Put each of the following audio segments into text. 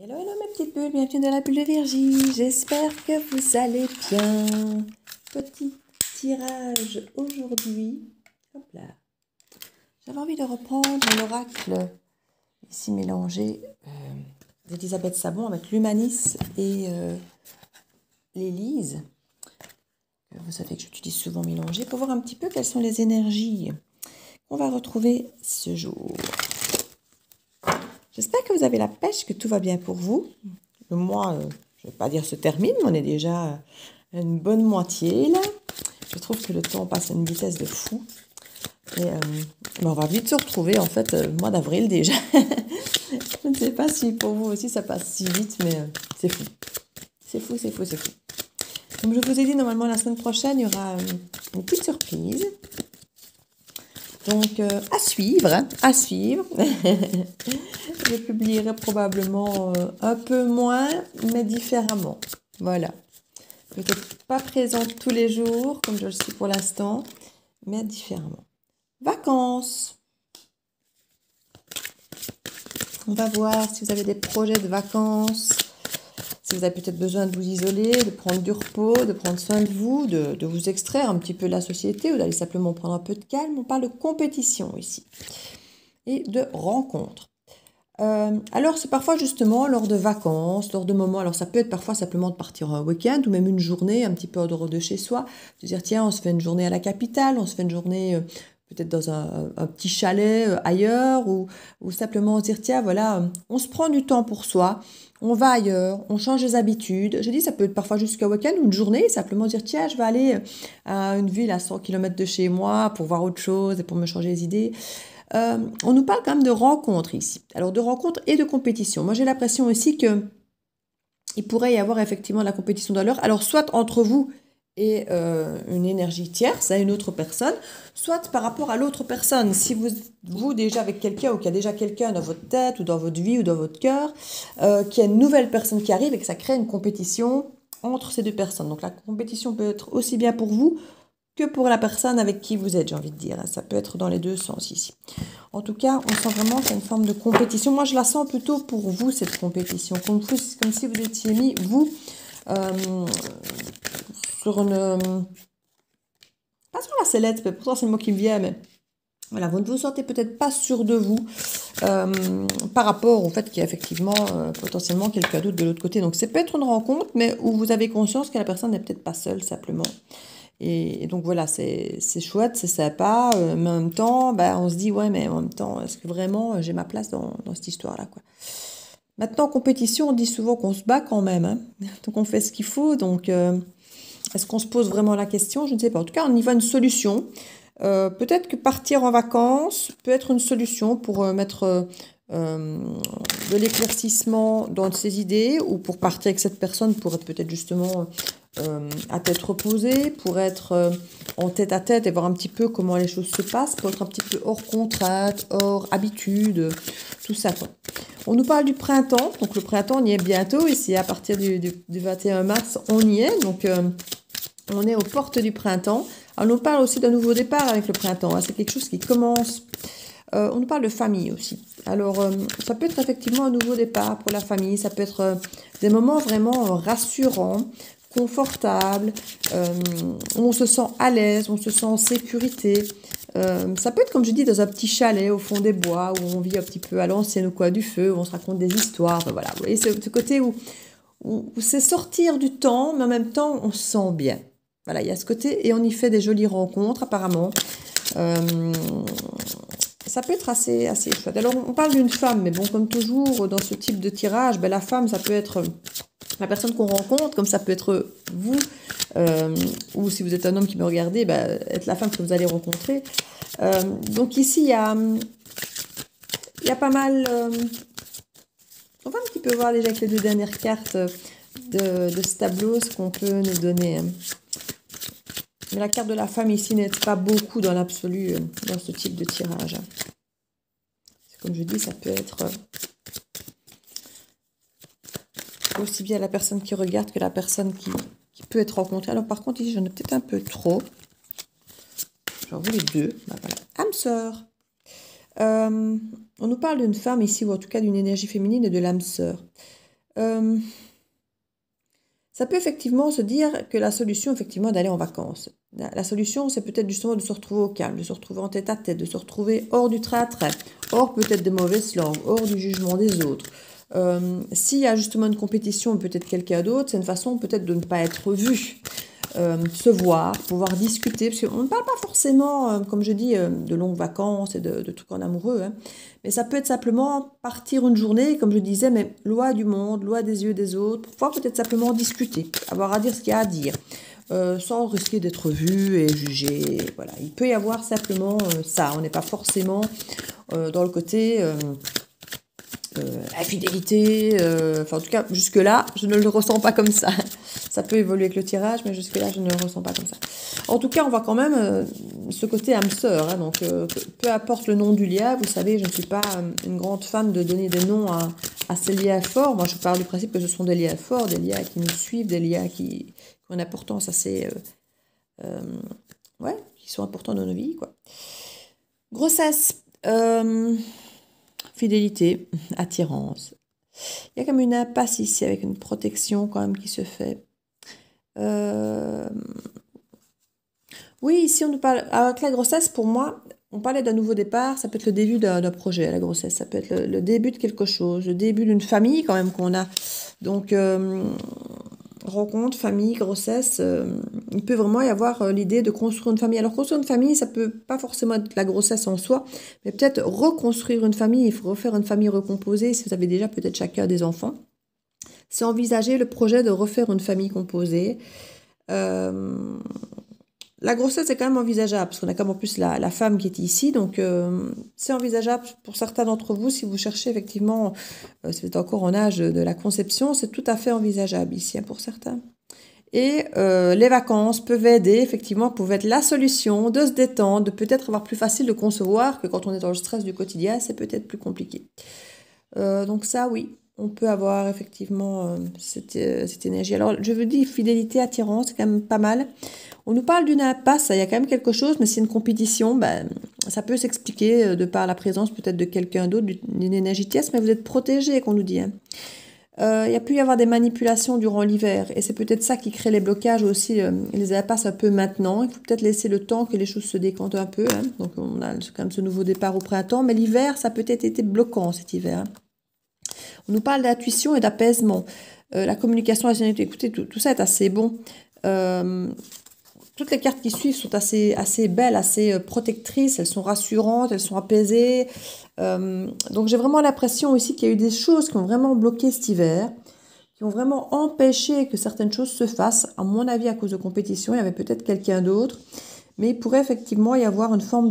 Hello, hello mes petites bulles, bienvenue dans la bulle de Virgie. J'espère que vous allez bien. Petit tirage aujourd'hui. Hop là. J'avais envie de reprendre l'oracle ici mélangé d'Elisabeth Sabon avec l'Humanis et l'Élise. Vous savez que j'utilise souvent mélangé pour voir un petit peu quelles sont les énergies qu'on va retrouver ce jour. J'espère que vous avez la pêche, que tout va bien pour vous. Le mois, je ne vais pas dire se termine, mais on est déjà à une bonne moitié là. Je trouve que le temps passe à une vitesse de fou. Et on va vite se retrouver en fait le mois d'avril déjà. Je ne sais pas si pour vous aussi ça passe si vite, mais c'est fou. C'est fou, c'est fou, c'est fou. Comme je vous ai dit, normalement la semaine prochaine, il y aura une petite surprise. Donc, à suivre, hein, à suivre. Je publierai probablement un peu moins, mais différemment. Voilà. Peut-être pas présente tous les jours, comme je le suis pour l'instant, mais différemment. Vacances. On va voir si vous avez des projets de vacances. Si vous avez peut-être besoin de vous isoler, de prendre du repos, de prendre soin de vous, de vous extraire un petit peu de la société ou d'aller simplement prendre un peu de calme. On parle de compétition ici et de rencontres. Alors, c'est parfois justement lors de vacances, lors de moments, alors ça peut être parfois simplement de partir un week-end ou même une journée un petit peu en dehors de chez soi, de dire tiens, on se fait une journée à la capitale, on se fait une journée peut-être dans un petit chalet ailleurs ou simplement se dire tiens, voilà, on se prend du temps pour soi, on va ailleurs, on change les habitudes. Je dis ça peut être parfois jusqu'à week-end ou une journée, simplement dire tiens, je vais aller à une ville à 100 km de chez moi pour voir autre chose et pour me changer les idées. On nous parle quand même de rencontres ici. Alors de rencontres et de compétition. Moi j'ai l'impression aussi que il pourrait y avoir effectivement de la compétition dans l'heure. Alors soit entre vous et une énergie tierce, une autre personne, soit par rapport à l'autre personne. Si vous déjà avec quelqu'un ou qu'il y a déjà quelqu'un dans votre tête ou dans votre vie ou dans votre cœur, qu'il y a une nouvelle personne qui arrive et que ça crée une compétition entre ces deux personnes. Donc la compétition peut être aussi bien pour vous que pour la personne avec qui vous êtes, j'ai envie de dire. Ça peut être dans les deux sens ici. En tout cas, on sent vraiment qu'il y a une forme de compétition. Moi, je la sens plutôt pour vous, cette compétition. Comme si vous étiez mis, vous, sur une... Pas sur la sellette, mais pourtant c'est le mot qui me vient, mais... Voilà, vous ne vous sentez peut-être pas sûr de vous par rapport au fait qu'il y a effectivement potentiellement quelqu'un d'autre de l'autre côté. Donc, c'est peut-être une rencontre, mais où vous avez conscience que la personne n'est peut-être pas seule, simplement. Et donc voilà, c'est chouette, c'est sympa, mais en même temps, on se dit, ouais, mais en même temps, est-ce que vraiment j'ai ma place dans cette histoire-là, quoi. Maintenant, en compétition, on dit souvent qu'on se bat quand même, hein. Donc on fait ce qu'il faut, donc est-ce qu'on se pose vraiment la question? Je ne sais pas. En tout cas, on y voit une solution. Peut-être que partir en vacances peut être une solution pour mettre de l'éclaircissement dans ses idées ou pour partir avec cette personne pour être peut-être justement à tête reposée, pour être en tête à tête et voir un petit peu comment les choses se passent, pour être un petit peu hors contrainte, hors habitude, tout ça, quoi. On nous parle du printemps, donc le printemps on y est bientôt et c'est à partir du 21 mars on y est, donc on est aux portes du printemps. Alors, on nous parle aussi d'un nouveau départ avec le printemps, hein. C'est quelque chose qui commence. On nous parle de famille aussi. Alors, ça peut être effectivement un nouveau départ pour la famille. Ça peut être des moments vraiment rassurants, confortables, où on se sent à l'aise, on se sent en sécurité. Ça peut être, comme je dis, dans un petit chalet au fond des bois, où on vit un petit peu à l'ancienne au coin du feu, où on se raconte des histoires. Enfin, voilà, vous voyez, c'est ce côté où c'est sortir du temps, mais en même temps, on se sent bien. Voilà, il y a ce côté, et on y fait des jolies rencontres, apparemment. Ça peut être assez chouette. Alors, on parle d'une femme, mais bon, comme toujours, dans ce type de tirage, la femme, ça peut être la personne qu'on rencontre, comme ça peut être vous, ou si vous êtes un homme qui me regardez, être la femme que vous allez rencontrer. Donc ici, il y a pas mal... on va un petit peu voir déjà avec les deux dernières cartes de ce tableau, ce qu'on peut nous donner. Mais la carte de la femme ici n'aide pas beaucoup dans l'absolu dans ce type de tirage. Comme je dis, ça peut être aussi bien la personne qui regarde que la personne qui peut être rencontrée. Alors par contre, ici, j'en ai peut-être un peu trop. J'en veux les deux. Voilà. Âme sœur. On nous parle d'une femme ici, ou en tout cas d'une énergie féminine et de l'âme sœur. Euh, Ça peut effectivement se dire que la solution, effectivement, est d'aller en vacances. La solution, c'est peut-être justement de se retrouver au calme, de se retrouver en tête à tête, de se retrouver hors du train-train, hors peut-être des mauvaises langues, hors du jugement des autres. S'il y a justement une compétition, peut-être quelqu'un d'autre, c'est une façon peut-être de ne pas être vu. Se voir, pouvoir discuter, parce qu'on ne parle pas forcément, comme je dis, de longues vacances et de trucs en amoureux, hein. Mais ça peut être simplement partir une journée, comme je disais, mais loin du monde, loin des yeux des autres, pour pouvoir peut-être simplement discuter, avoir à dire ce qu'il y a à dire, sans risquer d'être vu et jugé. Voilà, il peut y avoir simplement ça. On n'est pas forcément dans le côté infidélité. Enfin, en tout cas, jusque-là, je ne le ressens pas comme ça. Ça peut évoluer avec le tirage, mais jusque-là, je ne le ressens pas comme ça. En tout cas, on voit quand même ce côté âme sœur, hein, donc, peu importe le nom du lien, vous savez, je ne suis pas une grande fan de donner des noms à ces liens forts. Moi, je pars du principe que ce sont des liens forts, des liens qui nous suivent, des liens qui ont une importance assez... ouais, qui sont importants dans nos vies, quoi. Grossesse. Fidélité, attirance. Il y a comme une impasse ici avec une protection quand même qui se fait. Oui, ici on nous parle. Avec la grossesse, pour moi, on parlait d'un nouveau départ. Ça peut être le début d'un projet, la grossesse. Ça peut être le début de quelque chose, le début d'une famille quand même qu'on a. Donc, rencontre, famille, grossesse, il peut vraiment y avoir l'idée de construire une famille. Alors construire une famille, ça peut pas forcément être la grossesse en soi, mais peut-être reconstruire une famille, il faut refaire une famille recomposée, si vous avez déjà peut-être chacun des enfants. C'est envisager le projet de refaire une famille composée. Euh, la grossesse est quand même envisageable, parce qu'on a quand même en plus la femme qui est ici, donc c'est envisageable pour certains d'entre vous, si vous cherchez effectivement, si vous êtes encore en âge de la conception, c'est tout à fait envisageable ici, hein, pour certains. Et les vacances peuvent aider, effectivement, peuvent être la solution de se détendre, de peut-être avoir plus facile de concevoir que quand on est dans le stress du quotidien, c'est peut-être plus compliqué. Donc ça, oui, on peut avoir effectivement cette énergie. Alors, je veux dire, fidélité, attirance, c'est quand même pas mal. On nous parle d'une impasse, il y a quand même quelque chose, mais c'est une compétition, ben, ça peut s'expliquer de par la présence peut-être de quelqu'un d'autre, d'une énergie tierce, mais vous êtes protégé, qu'on nous dit, hein. Il y a pu y avoir des manipulations durant l'hiver, et c'est peut-être ça qui crée les blocages aussi, les impasses un peu maintenant. Il faut peut-être laisser le temps que les choses se décantent un peu, hein. Donc on a quand même ce nouveau départ au printemps, mais l'hiver, ça a peut-être été bloquant cet hiver, hein. On nous parle d'intuition et d'apaisement. La communication, la sérénité, écoutez, tout ça est assez bon. Euh, Toutes les cartes qui suivent sont assez belles, assez protectrices, elles sont rassurantes, elles sont apaisées. Donc j'ai vraiment l'impression aussi qu'il y a eu des choses qui ont vraiment bloqué cet hiver, qui ont vraiment empêché que certaines choses se fassent. À mon avis, à cause de compétition, il y avait peut-être quelqu'un d'autre. Mais il pourrait effectivement y avoir une forme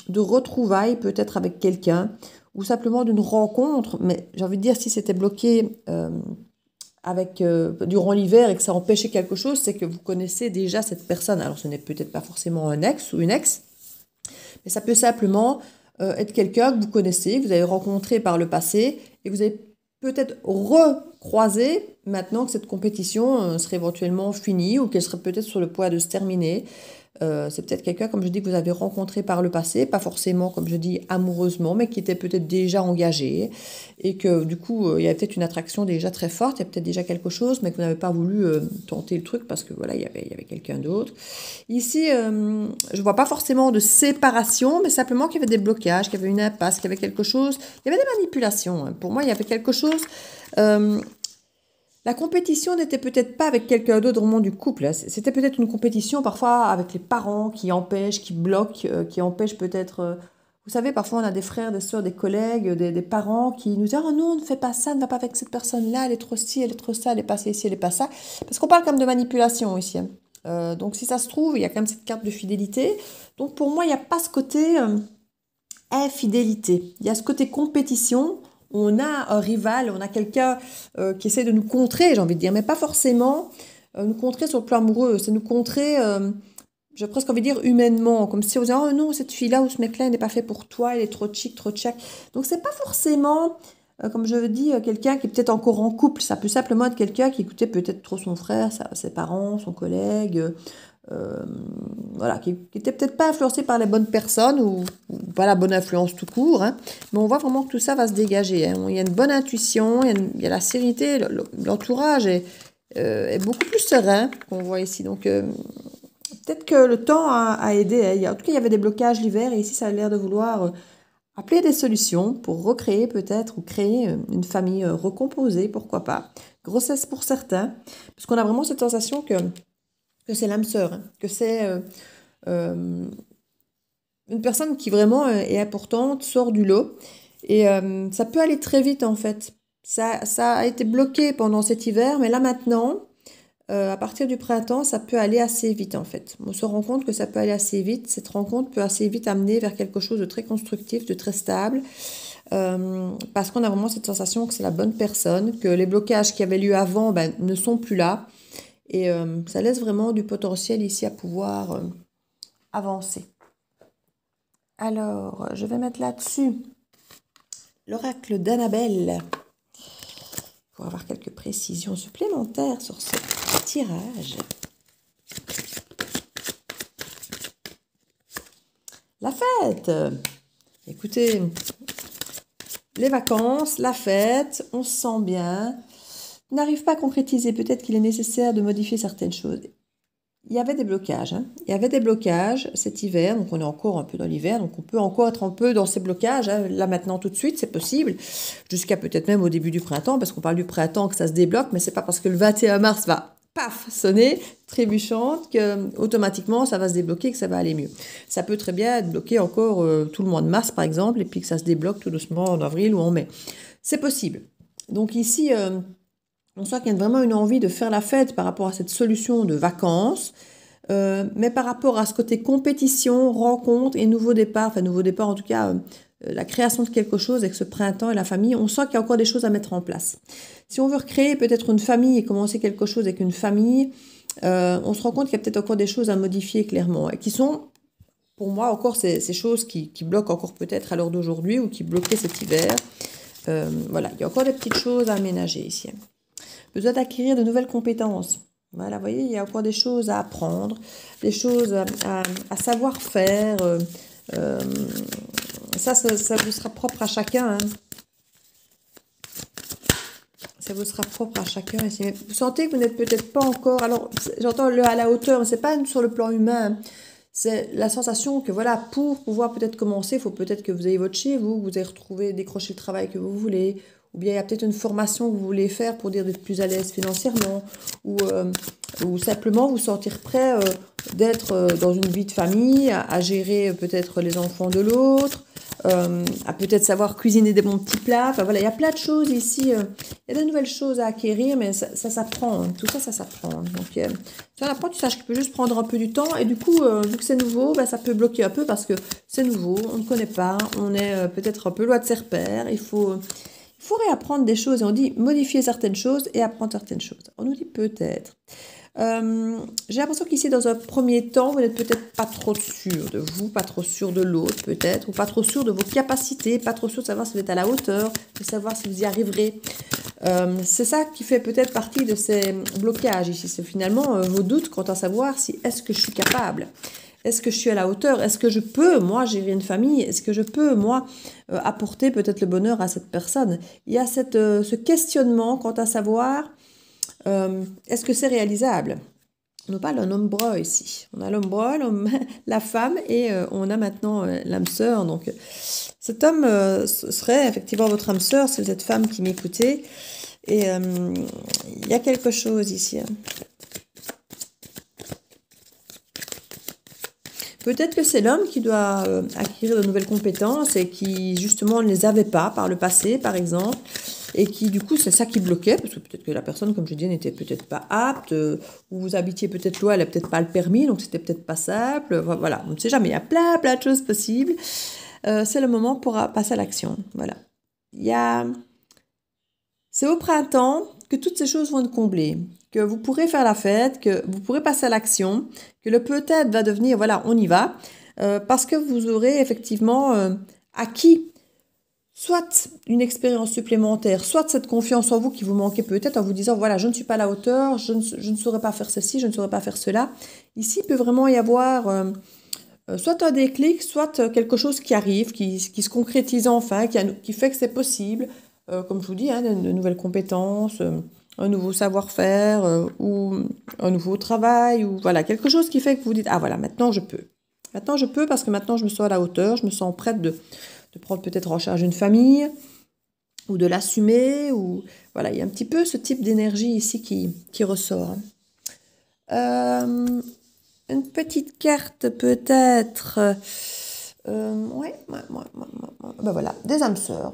de retrouvaille, peut-être avec quelqu'un, ou simplement d'une rencontre. Mais j'ai envie de dire, si c'était bloqué durant l'hiver et que ça empêchait quelque chose, c'est que vous connaissez déjà cette personne. Alors ce n'est peut-être pas forcément un ex ou une ex, mais ça peut simplement être quelqu'un que vous connaissez, que vous avez rencontré par le passé et que vous avez peut-être recroisé maintenant que cette compétition serait éventuellement finie ou qu'elle serait peut-être sur le point de se terminer. C'est peut-être quelqu'un, comme je dis, que vous avez rencontré par le passé, pas forcément, comme je dis, amoureusement, mais qui était peut-être déjà engagé et que du coup, il y avait peut-être une attraction déjà très forte, il y a peut-être déjà quelque chose, mais que vous n'avez pas voulu tenter le truc parce que voilà, il y avait quelqu'un d'autre. Ici, je vois pas forcément de séparation, mais simplement qu'il y avait des blocages, qu'il y avait une impasse, qu'il y avait quelque chose, il y avait des manipulations, hein. Pour moi, il y avait quelque chose. La compétition n'était peut-être pas avec quelqu'un d'autre au monde du couple, hein. C'était peut-être une compétition parfois avec les parents qui empêchent, qui bloquent, qui empêchent peut-être... Vous savez, parfois on a des frères, des soeurs, des collègues, des parents qui nous disent « Oh non, ne fais pas ça, ne va pas avec cette personne-là, elle est trop ci, elle est trop ça, elle est pas ci, elle est pas ça. » Parce qu'on parle quand même de manipulation ici, hein. Donc si ça se trouve, il y a quand même cette carte de fidélité. Donc pour moi, il n'y a pas ce côté infidélité. Il y a ce côté compétition. On a un rival, on a quelqu'un qui essaie de nous contrer, j'ai envie de dire, mais pas forcément nous contrer sur le plan amoureux, c'est nous contrer, j'ai presque envie de dire humainement, comme si on disait, oh non, cette fille-là ou ce mec-là, il n'est pas fait pour toi, il est trop chic, trop tchac. Donc c'est pas forcément, comme je dis, quelqu'un qui est peut-être encore en couple, ça peut simplement être quelqu'un qui écoutait peut-être trop son frère, ses parents, son collègue, voilà, qui n'était peut-être pas influencé par les bonnes personnes ou pas la bonne influence tout court, hein, mais on voit vraiment que tout ça va se dégager. Hein. Il y a une bonne intuition, il y a la sérénité, l'entourage est beaucoup plus serein qu'on voit ici. Donc, peut-être que le temps a aidé. Hein. En tout cas, il y avait des blocages l'hiver et ici, ça a l'air de vouloir appeler des solutions pour recréer peut-être ou créer une famille recomposée, pourquoi pas. Grossesse pour certains, parce qu'on a vraiment cette sensation que c'est l'âme sœur, hein, que c'est une personne qui vraiment est importante, sort du lot. Et ça peut aller très vite en fait. Ça a été bloqué pendant cet hiver, mais là maintenant, à partir du printemps, ça peut aller assez vite en fait. On se rend compte que ça peut aller assez vite. Cette rencontre peut assez vite amener vers quelque chose de très constructif, de très stable. Parce qu'on a vraiment cette sensation que c'est la bonne personne, que les blocages qui avaient lieu avant ne sont plus là. Et ça laisse vraiment du potentiel ici à pouvoir avancer. Alors, je vais mettre là-dessus l'oracle d'Annabelle pour avoir quelques précisions supplémentaires sur ce tirage. La fête. Écoutez, les vacances, la fête, on se sent bien. On n'arrive pas à concrétiser. Peut-être qu'il est nécessaire de modifier certaines choses. Il y avait des blocages. Hein. Il y avait des blocages cet hiver. Donc, on est encore un peu dans l'hiver. Donc, on peut encore être un peu dans ces blocages. Hein. Là, maintenant, tout de suite, c'est possible. Jusqu'à peut-être même au début du printemps. Parce qu'on parle du printemps que ça se débloque. Mais c'est pas parce que le 21 mars va, paf, sonner, trébuchante, que automatiquement, ça va se débloquer et que ça va aller mieux. Ça peut très bien être bloqué encore tout le mois de mars, par exemple. Et puis que ça se débloque tout doucement en avril ou en mai. C'est possible. Donc, ici... on sent qu'il y a vraiment une envie de faire la fête par rapport à cette solution de vacances, mais par rapport à ce côté compétition, rencontre et nouveau départ, enfin nouveau départ en tout cas, la création de quelque chose avec ce printemps et la famille, on sent qu'il y a encore des choses à mettre en place. Si on veut recréer peut-être une famille et commencer quelque chose avec une famille, on se rend compte qu'il y a peut-être encore des choses à modifier clairement, et qui sont, pour moi, encore ces choses qui bloquent encore peut-être à l'heure d'aujourd'hui ou qui bloquaient cet hiver. Voilà, il y a encore des petites choses à aménager ici. Besoin d'acquérir de nouvelles compétences. Voilà, vous voyez, il y a encore des choses à apprendre, des choses à savoir faire. Ça vous sera propre à chacun. Hein. Ça vous sera propre à chacun. Vous sentez que vous n'êtes peut-être pas encore... Alors, j'entends le à la hauteur, mais ce n'est pas sur le plan humain. C'est la sensation que, voilà, pour pouvoir peut-être commencer, il faut peut-être que vous ayez votre chez vous, que vous ayez retrouvé, décroché le travail que vous voulez, ou bien il y a peut-être une formation que vous voulez faire pour dire d'être plus à l'aise financièrement, ou simplement vous sentir prêt d'être dans une vie de famille, à gérer peut-être les enfants de l'autre, à peut-être savoir cuisiner des bons petits plats. Enfin voilà, il y a plein de choses ici. Il y a de nouvelles choses à acquérir, mais ça s'apprend. Hein. Tout ça, ça s'apprend. Donc, c'est un apprentissage qui peut juste prendre un peu du temps. Et du coup, vu que c'est nouveau, ça peut bloquer un peu parce que c'est nouveau, on ne connaît pas, on est peut-être un peu loin de ses repères. Il faut réapprendre des choses. Et on dit modifier certaines choses et apprendre certaines choses. On nous dit peut-être. J'ai l'impression qu'ici, dans un premier temps, vous n'êtes peut-être pas trop sûr de vous, pas trop sûr de l'autre peut-être, ou pas trop sûr de vos capacités, pas trop sûr de savoir si vous êtes à la hauteur, de savoir si vous y arriverez. C'est ça qui fait peut-être partie de ces blocages ici. C'est finalement vos doutes quant à savoir si est-ce que je suis capable, est-ce que je suis à la hauteur, est-ce que je peux, moi, gérer une famille, est-ce que je peux, moi, apporter peut-être le bonheur à cette personne. Il y a ce questionnement quant à savoir... est-ce que c'est réalisable? On parle d'un homme bras ici. On a l'homme bras, la femme et on a maintenant l'âme sœur. Donc cet homme serait effectivement votre âme sœur, c'est cette femme qui m'écoutait. Et il y a quelque chose ici. Hein. Peut-être que c'est l'homme qui doit acquérir de nouvelles compétences et qui justement ne les avait pas par le passé, par exemple. Et qui, du coup, c'est ça qui bloquait, parce que peut-être que la personne, comme je dis, n'était peut-être pas apte, ou vous habitiez peut-être loin, elle n'a peut-être pas le permis, donc c'était peut-être pas simple. Voilà, on ne sait jamais, il y a plein de choses possibles. C'est le moment pour passer à l'action. Voilà. C'est au printemps que toutes ces choses vont être comblées, que vous pourrez faire la fête, que vous pourrez passer à l'action, que le peut-être va devenir, voilà, on y va, parce que vous aurez effectivement acquis soit une expérience supplémentaire, soit cette confiance en vous qui vous manquait peut-être en vous disant, voilà, je ne suis pas à la hauteur, je ne saurais pas faire ceci, je ne saurais pas faire cela. Ici, il peut vraiment y avoir soit un déclic, soit quelque chose qui arrive, qui se concrétise enfin, qui fait que c'est possible, comme je vous dis, hein, de nouvelles compétences, un nouveau savoir-faire ou un nouveau travail, ou voilà, quelque chose qui fait que vous dites, ah voilà, maintenant je peux. Maintenant je peux parce que maintenant je me sens à la hauteur, je me sens prête de prendre peut-être en charge une famille, ou de l'assumer, ou voilà, il y a un petit peu ce type d'énergie ici qui ressort. Une petite carte peut-être. Ouais. Ben voilà, des âmes sœurs.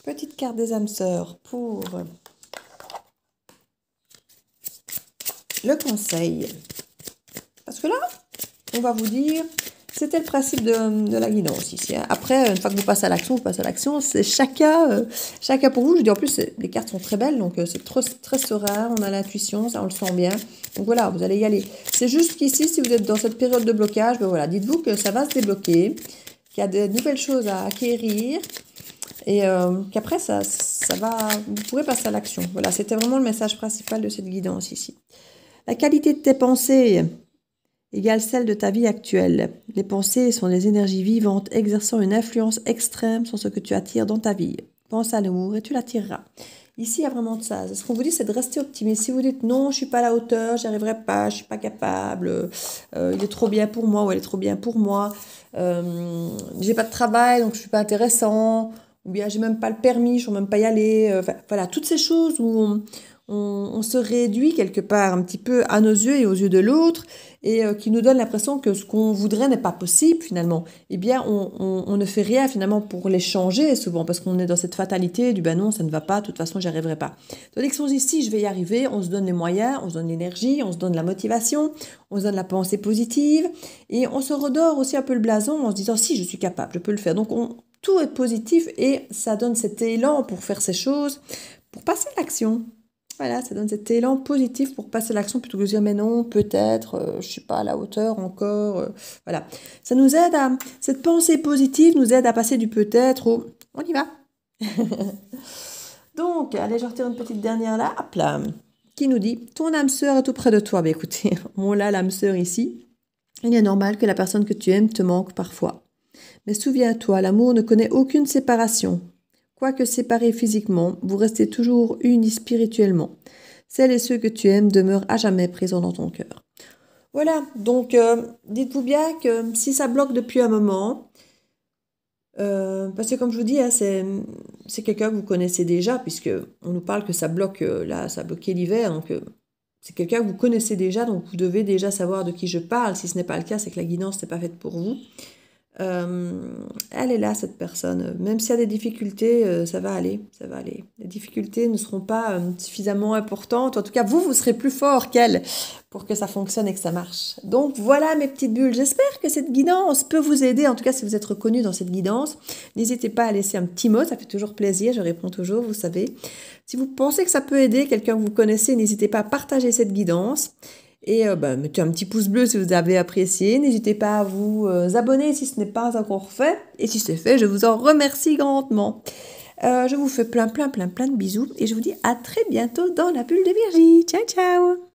Petite carte des âmes sœurs pour le conseil. Parce que là, on va vous dire, c'était le principe de la guidance ici. Hein. Après, une fois que vous passez à l'action, c'est chacun pour vous. Je dis en plus, les cartes sont très belles, donc c'est très serein, on a l'intuition, ça on le sent bien. Donc voilà, vous allez y aller. C'est juste qu'ici, si vous êtes dans cette période de blocage, ben voilà, dites-vous que ça va se débloquer, qu'il y a de nouvelles choses à acquérir et qu'après, vous pourrez passer à l'action. Voilà, c'était vraiment le message principal de cette guidance ici. La qualité de tes pensées égale celle de ta vie actuelle. Les pensées sont des énergies vivantes exerçant une influence extrême sur ce que tu attires dans ta vie. Pense à l'amour et tu l'attireras. Ici, il y a vraiment de ça. Ce qu'on vous dit, c'est de rester optimiste. Si vous dites non, je ne suis pas à la hauteur, j'y arriverai pas, je ne suis pas capable, il est trop bien pour moi ou elle est trop bien pour moi, j'ai pas de travail, donc je ne suis pas intéressant, ou bien j'ai même pas le permis, je ne peux même pas y aller. Voilà, toutes ces choses où on se réduit quelque part un petit peu à nos yeux et aux yeux de l'autre et qui nous donne l'impression que ce qu'on voudrait n'est pas possible finalement. Eh bien, on ne fait rien finalement pour les changer souvent parce qu'on est dans cette fatalité du ben non, ça ne va pas, de toute façon, j'y arriverai pas. Tandis que si on se dit si, je vais y arriver, on se donne les moyens, on se donne l'énergie, on se donne la motivation, on se donne la pensée positive et on se redore aussi un peu le blason en se disant si, je suis capable, je peux le faire. Donc, tout est positif et ça donne cet élan pour faire ces choses, pour passer à l'action. Voilà, ça donne cet élan positif pour passer à l'action plutôt que de dire mais non, peut-être, je ne suis pas à la hauteur encore. Voilà, ça nous aide cette pensée positive nous aide à passer du peut-être au on y va. Donc, allez, je retire une petite dernière là, hop là, qui nous dit ton âme sœur est auprès de toi. Ben écoutez, on l'a l'âme sœur ici. Il est normal que la personne que tu aimes te manque parfois. Mais souviens-toi, l'amour ne connaît aucune séparation. Quoique séparés physiquement, vous restez toujours unis spirituellement. Celles et ceux que tu aimes demeurent à jamais présents dans ton cœur. Voilà, donc dites-vous bien que si ça bloque depuis un moment, parce que comme je vous dis, hein, c'est quelqu'un que vous connaissez déjà, puisque on nous parle que ça bloque, là, ça a bloqué l'hiver, donc c'est quelqu'un que vous connaissez déjà, donc vous devez déjà savoir de qui je parle. Si ce n'est pas le cas, c'est que la guidance n'est pas faite pour vous. Elle est là, cette personne. Même s'il y a des difficultés, ça va aller, ça va aller. Les difficultés ne seront pas suffisamment importantes. En tout cas, vous serez plus fort qu'elle pour que ça fonctionne et que ça marche. Donc voilà mes petites bulles. J'espère que cette guidance peut vous aider. En tout cas, si vous êtes reconnu dans cette guidance, n'hésitez pas à laisser un petit mot. Ça fait toujours plaisir. Je réponds toujours, vous savez. Si vous pensez que ça peut aider quelqu'un que vous connaissez, n'hésitez pas à partager cette guidance. Et mettez un petit pouce bleu si vous avez apprécié. N'hésitez pas à vous abonner si ce n'est pas encore fait. Et si c'est fait, je vous en remercie grandement. Je vous fais plein de bisous. Et je vous dis à très bientôt dans la bulle de Virgie. Ciao, ciao!